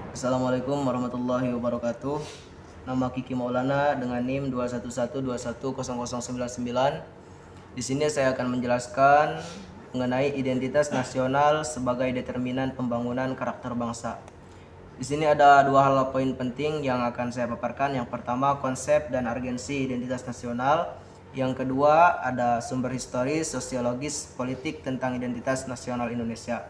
Assalamualaikum warahmatullahi wabarakatuh. Nama Kiki Maulana dengan NIM 21121200099. Di sini saya akan menjelaskan mengenai identitas nasional sebagai determinan pembangunan karakter bangsa. Di sini ada dua hal poin penting yang akan saya paparkan. Yang pertama, konsep dan agensi identitas nasional. Yang kedua, ada sumber historis, sosiologis, politik tentang identitas nasional Indonesia.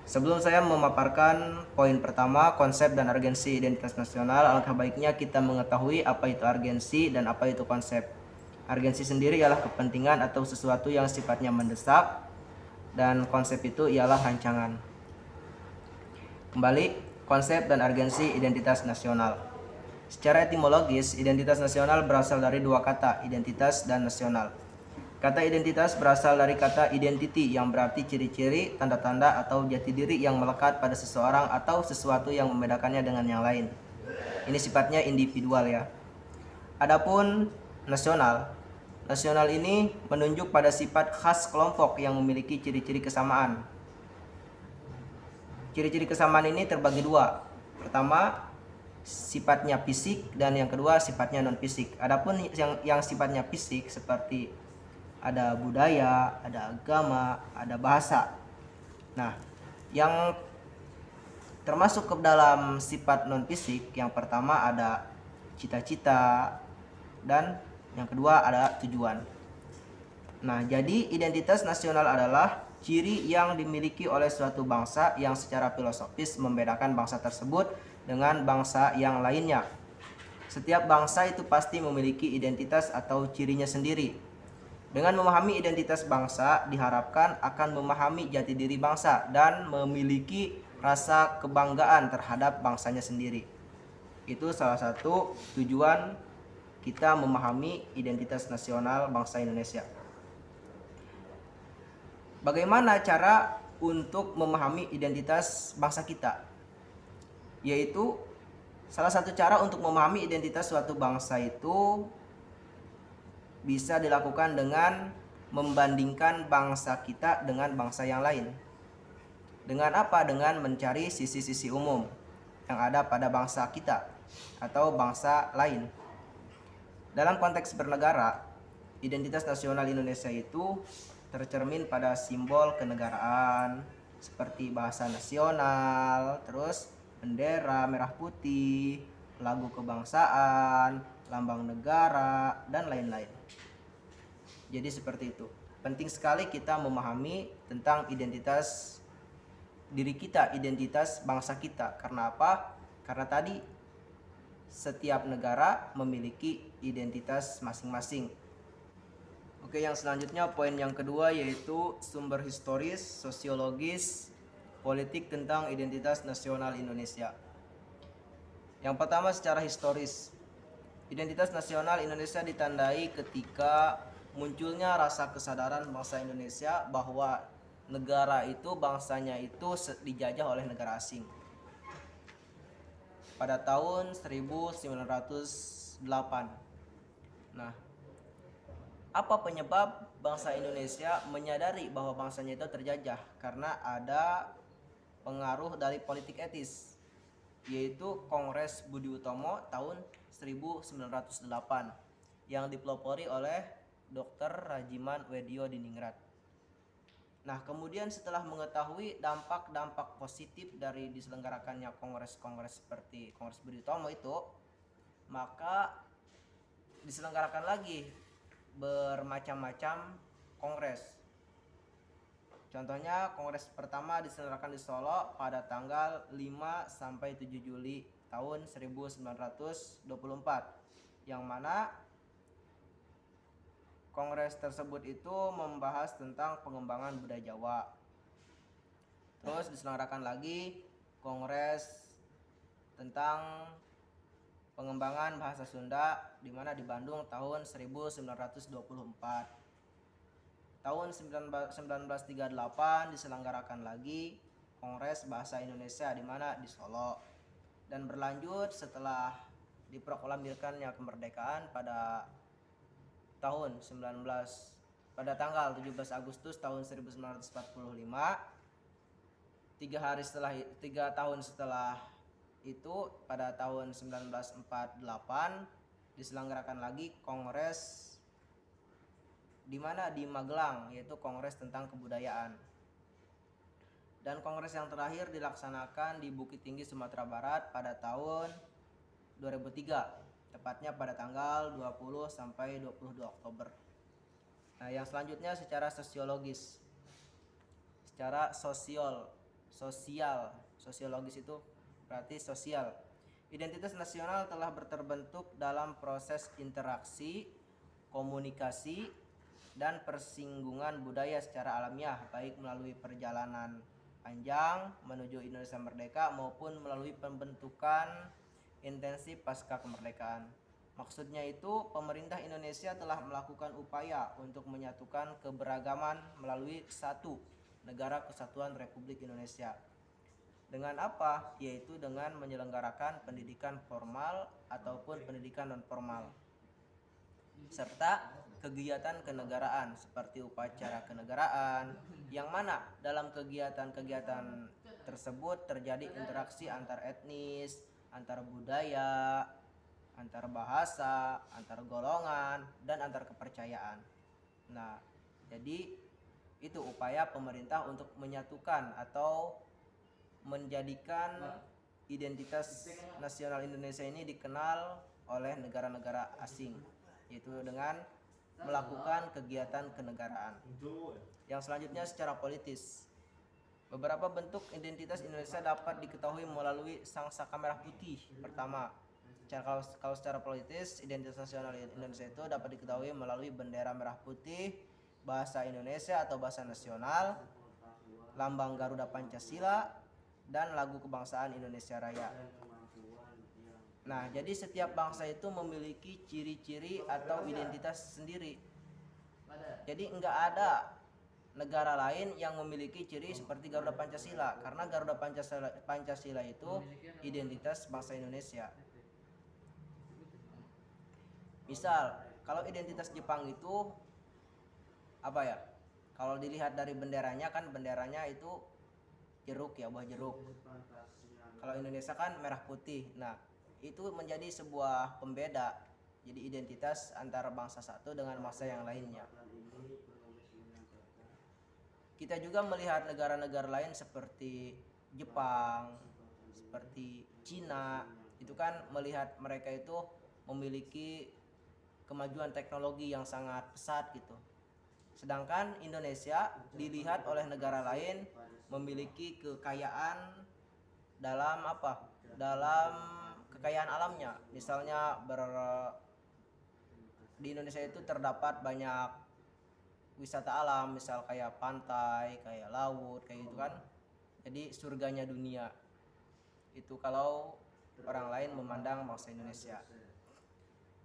Sebelum saya memaparkan poin pertama, konsep dan agensi identitas nasional, alangkah baiknya kita mengetahui apa itu agensi dan apa itu konsep. Agensi sendiri ialah kepentingan atau sesuatu yang sifatnya mendesak, dan konsep itu ialah rancangan. Kembali, konsep dan agensi identitas nasional. Secara etimologis, identitas nasional berasal dari dua kata, identitas dan nasional. Kata identitas berasal dari kata identity yang berarti ciri-ciri, tanda-tanda, atau jati diri yang melekat pada seseorang atau sesuatu yang membedakannya dengan yang lain. Ini sifatnya individual ya. Adapun nasional, nasional ini menunjuk pada sifat khas kelompok yang memiliki ciri-ciri kesamaan. Ciri-ciri kesamaan ini terbagi dua. Pertama, sifatnya fisik, dan yang kedua sifatnya non fisik. Adapun yang sifatnya fisik seperti ada budaya, ada agama, ada bahasa. Nah, yang termasuk ke dalam sifat non fisik, yang pertama ada cita-cita, dan yang kedua ada tujuan. Nah, jadi identitas nasional adalah ciri yang dimiliki oleh suatu bangsa yang secara filosofis membedakan bangsa tersebut dengan bangsa yang lainnya. Setiap bangsa itu pasti memiliki identitas atau cirinya sendiri. Dengan memahami identitas bangsa, diharapkan akan memahami jati diri bangsa dan memiliki rasa kebanggaan terhadap bangsanya sendiri. Itu salah satu tujuan kita memahami identitas nasional bangsa Indonesia. Bagaimana cara untuk memahami identitas bangsa kita? Yaitu salah satu cara untuk memahami identitas suatu bangsa itu bisa dilakukan dengan membandingkan bangsa kita dengan bangsa yang lain. Dengan apa? Dengan mencari sisi-sisi umum yang ada pada bangsa kita atau bangsa lain. Dalam konteks bernegara, identitas nasional Indonesia itu tercermin pada simbol kenegaraan seperti bahasa nasional, terus bendera merah putih, lagu kebangsaan, lambang negara, dan lain-lain. Jadi seperti itu. Penting sekali kita memahami tentang identitas diri kita, identitas bangsa kita. Karena apa? Karena tadi setiap negara memiliki identitas masing-masing. Oke, yang selanjutnya poin yang kedua yaitu sumber historis, sosiologis, politik tentang identitas nasional Indonesia. Yang pertama, secara historis. Identitas nasional Indonesia ditandai ketika munculnya rasa kesadaran bangsa Indonesia bahwa negara itu, bangsanya itu dijajah oleh negara asing. Pada tahun 1908. Nah, apa penyebab bangsa Indonesia menyadari bahwa bangsanya itu terjajah? Karena ada pengaruh dari politik etis, yaitu Kongres Budi Utomo tahun 1908 yang dipelopori oleh Dr. Rajiman Weddio Diningrat. Nah, kemudian setelah mengetahui dampak-dampak positif dari diselenggarakannya kongres-kongres seperti Kongres Budi Utomo itu, maka diselenggarakan lagi bermacam-macam kongres. Contohnya, kongres pertama diselenggarakan di Solo pada tanggal 5 sampai 7 Juli tahun 1924, yang mana kongres tersebut itu membahas tentang pengembangan budaya Jawa. Terus diselenggarakan lagi kongres tentang pengembangan bahasa Sunda di mana di Bandung tahun 1924. Tahun 1938 diselenggarakan lagi Kongres Bahasa Indonesia di mana di Solo, dan berlanjut setelah diproklamirkannya kemerdekaan pada tanggal 17 Agustus tahun 1945. 3 tahun setelah itu, pada tahun 1948 diselenggarakan lagi kongres di mana di Magelang, yaitu kongres tentang kebudayaan. Dan kongres yang terakhir dilaksanakan di Bukit Tinggi, Sumatera Barat pada tahun 2003, tepatnya pada tanggal 20 sampai 22 Oktober. Nah, yang selanjutnya secara sosiologis. Secara sosiologis itu berarti sosial. Identitas nasional telah terbentuk dalam proses interaksi, komunikasi, dan persinggungan budaya secara alamiah, baik melalui perjalanan panjang menuju Indonesia merdeka maupun melalui pembentukan intensif pasca kemerdekaan. Maksudnya itu, pemerintah Indonesia telah melakukan upaya untuk menyatukan keberagaman melalui satu Negara Kesatuan Republik Indonesia. Dengan apa? Yaitu dengan menyelenggarakan pendidikan formal ataupun pendidikan non-formal, serta kegiatan kenegaraan seperti upacara kenegaraan, yang mana dalam kegiatan-kegiatan tersebut terjadi interaksi antar etnis, antar budaya, antar bahasa, antar golongan, dan antar kepercayaan. Nah, jadi itu upaya pemerintah untuk menyatukan atau menjadikan identitas nasional Indonesia ini dikenal oleh negara-negara asing, yaitu dengan melakukan kegiatan kenegaraan. Yang selanjutnya secara politis. Beberapa bentuk identitas Indonesia dapat diketahui melalui sangsaka merah putih. Pertama, kalau secara politis, identitas nasional Indonesia itu dapat diketahui melalui bendera merah putih, bahasa Indonesia atau bahasa nasional, lambang Garuda Pancasila, dan lagu kebangsaan Indonesia Raya. Nah, jadi setiap bangsa itu memiliki ciri-ciri atau identitas sendiri. Jadi enggak ada negara lain yang memiliki ciri seperti Garuda Pancasila, karena Garuda Pancasila itu identitas bangsa Indonesia. Misal, kalau identitas Jepang itu apa ya? Kalau dilihat dari benderanya, kan benderanya itu jeruk ya, buah jeruk. Kalau Indonesia kan merah putih. Nah, itu menjadi sebuah pembeda. Jadi identitas antara bangsa satu dengan bangsa yang lainnya. Kita juga melihat negara-negara lain seperti Jepang, seperti Cina, itu kan melihat mereka itu memiliki kemajuan teknologi yang sangat pesat gitu. Sedangkan Indonesia dilihat oleh negara lain memiliki kekayaan dalam apa? Dalam kekayaan alamnya. Misalnya di Indonesia itu terdapat banyak wisata alam, misal kayak pantai, kayak laut, kayak gitu kan. Jadi surganya dunia. Itu kalau orang lain memandang bangsa Indonesia.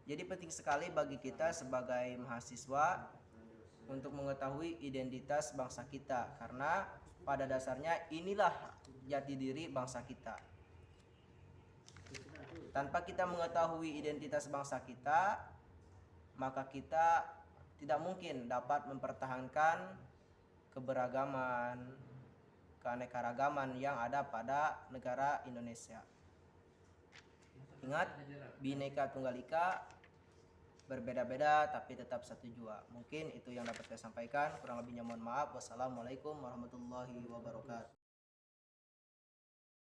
Jadi penting sekali bagi kita sebagai mahasiswa untuk mengetahui identitas bangsa kita, karena pada dasarnya inilah jati diri bangsa kita. Tanpa kita mengetahui identitas bangsa kita, maka kita tidak mungkin dapat mempertahankan keberagaman, keanekaragaman yang ada pada negara Indonesia. Ingat, Bhinneka Tunggal Ika, berbeda-beda tapi tetap satu jua. Mungkin itu yang dapat saya sampaikan. Kurang lebihnya mohon maaf. Wassalamualaikum warahmatullahi wabarakatuh.